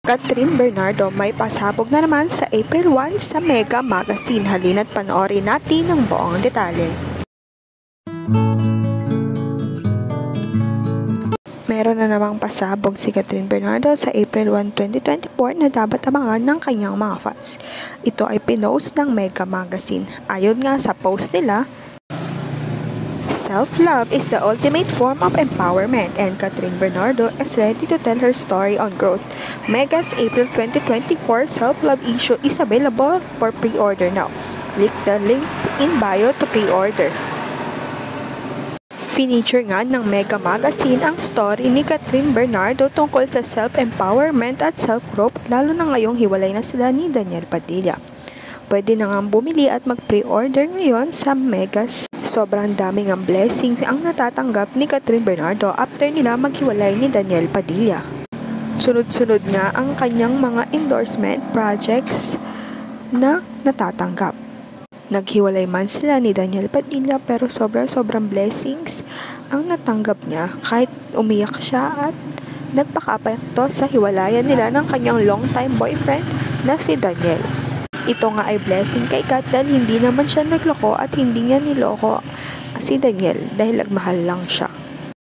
Catherine Bernardo may pasabog na naman sa April 1 sa Mega Magazine. Halina't panoorin natin ang buong detalye. Meron na namang pasabog si Catherine Bernardo sa April 1, 2024 na dapat abangan ng kanyang mga fans. Ito ay pinost ng Mega Magazine. Ayon nga sa post nila, self-love is the ultimate form of empowerment and Catherine Bernardo is ready to tell her story on growth. Mega's April 2024 self-love issue is available for pre-order now. Click the link in bio to pre-order. Finiture nga ng Mega Magazine ang story ni Catherine Bernardo tungkol sa self-empowerment at self-growth, lalo na ngayong hiwalay na sila ni Daniel Padilla. Pwede na nga bumili at mag-pre-order ngayon sa Megas. Sobrang daming ang blessings ang natatanggap ni Catherine Bernardo after nila maghiwalay ni Daniel Padilla. Sunod-sunod nga ang kanyang mga endorsement projects na natatanggap. Naghiwalay man sila ni Daniel Padilla pero sobrang blessings ang natanggap niya kahit umiyak siya at nagpaka-apekto sa hiwalayan nila ng kanyang long-time boyfriend na si Daniel. Ito nga ay blessing kay Kat dahil hindi naman siya nagloko at hindi niya niloko si Daniel dahil nagmahal lang siya.